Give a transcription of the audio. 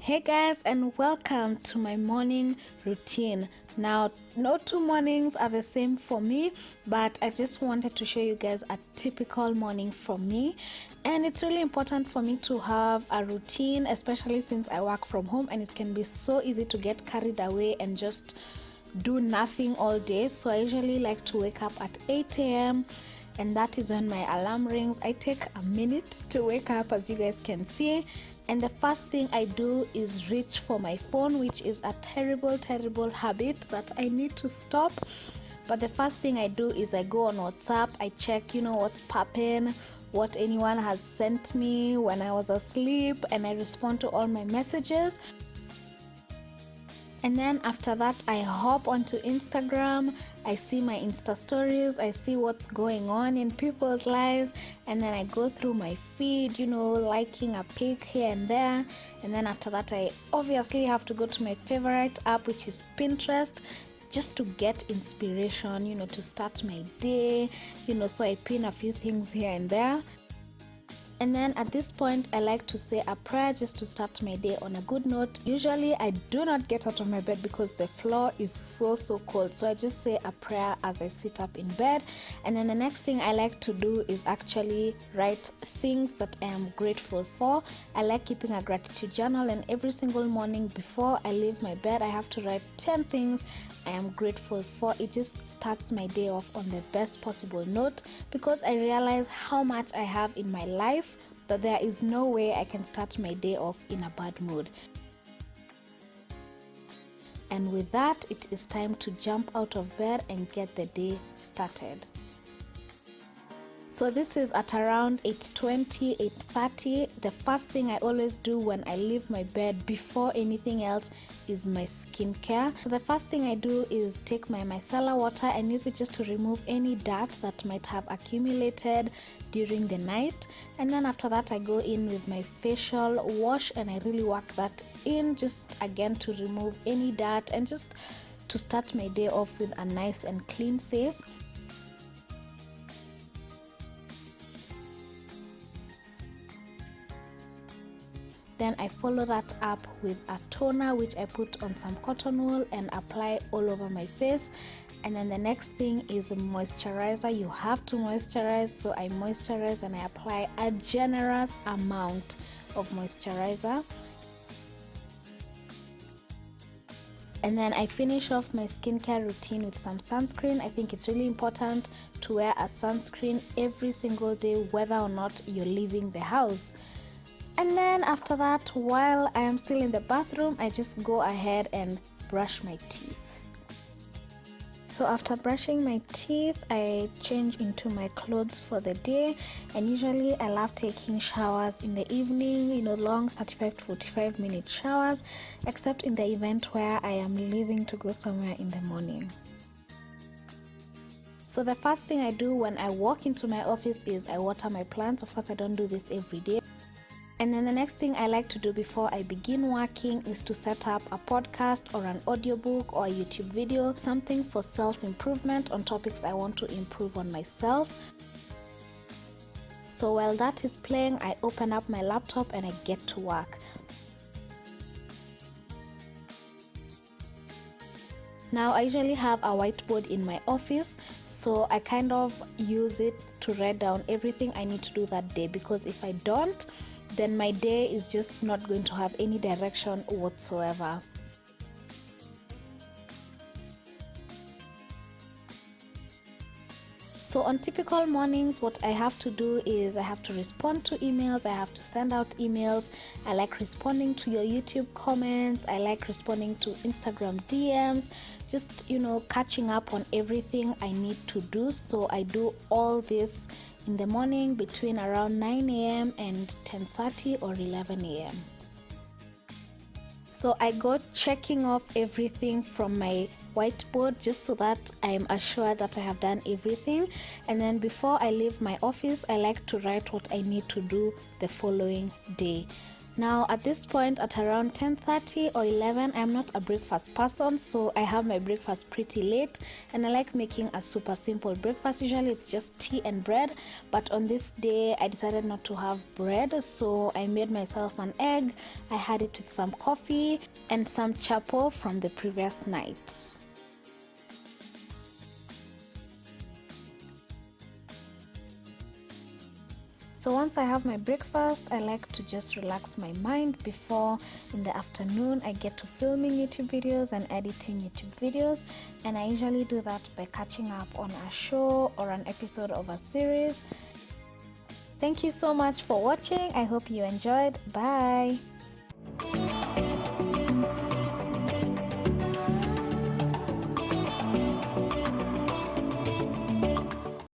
Hey guys, and welcome to my morning routine. Now, no two mornings are the same for me, but I just wanted to show you guys a typical morning from me. And it's really important for me to have a routine, especially since I work from home and it can be so easy to get carried away and just do nothing all day. So I usually like to wake up at 8 a.m. and that is when my alarm rings. I take a minute to wake up, as you guys can see. And the first thing I do is reach for my phone, which is a terrible habit that I need to stop. But the first thing I do is I go on WhatsApp, I check, what's popping, what anyone has sent me when I was asleep, and I respond to all my messages. And then after that, I hop onto Instagram, I see my Insta stories, I see what's going on in people's lives, and then I go through my feed, liking a pic here and there. And then after that, I obviously have to go to my favorite app, which is Pinterest, just to get inspiration, to start my day, so I pin a few things here and there. And then at this point, I like to say a prayer just to start my day on a good note. Usually, I do not get out of my bed because the floor is so cold. So I just say a prayer as I sit up in bed. And then the next thing I like to do is actually write things that I am grateful for. I like keeping a gratitude journal, and every single morning before I leave my bed, I have to write 10 things I am grateful for. It just starts my day off on the best possible note, because I realize how much I have in my life that there is no way I can start my day off in a bad mood. And with that, it is time to jump out of bed and get the day started. So this is at around 8:20, 8:30. The first thing I always do when I leave my bed before anything else is my skincare. So the first thing I do is take my micellar water and use it just to remove any dirt that might have accumulated during the night. And then after that, I go in with my facial wash and I really work that in, just again to remove any dirt and just to start my day off with a nice and clean face. Then I follow that up with a toner, which I put on some cotton wool and apply all over my face. And then the next thing is a moisturizer. You have to moisturize, so I moisturize and I apply a generous amount of moisturizer. And then I finish off my skincare routine with some sunscreen. I think it's really important to wear a sunscreen every single day, whether or not you're leaving the house. And then after that, while I am still in the bathroom, I just go ahead and brush my teeth. So after brushing my teeth, I change into my clothes for the day. And usually I love taking showers in the evening, long 35 to 45 minute showers, except in the event where I am leaving to go somewhere in the morning. So the first thing I do when I walk into my office is I water my plants. Of course, I don't do this every day. And then the next thing I like to do before I begin working is to set up a podcast or an audiobook or a YouTube video, something for self-improvement on topics I want to improve on myself. So while that is playing, I open up my laptop and I get to work. Now I usually have a whiteboard in my office, so I kind of use it to write down everything I need to do that day, because if I don't, then my day is just not going to have any direction whatsoever. So on typical mornings, what I have to do is I have to respond to emails, I have to send out emails, I like responding to your YouTube comments, I like responding to Instagram DMs, just, catching up on everything I need to do. So I do all this in the morning between around 9 a.m. and 10:30 or 11 a.m. So I go checking off everything from my whiteboard just so that I am assured that I have done everything. And then before I leave my office, I like to write what I need to do the following day. Now at this point at around 10:30 or 11, I'm not a breakfast person, so I have my breakfast pretty late, and I like making a super simple breakfast. Usually it's just tea and bread, but on this day I decided not to have bread, so I made myself an egg. I had it with some coffee and some chapo from the previous night. So once I have my breakfast, I like to just relax my mind before in the afternoon I get to filming YouTube videos and editing YouTube videos, and I usually do that by catching up on a show or an episode of a series. Thank you so much for watching. I hope you enjoyed. Bye.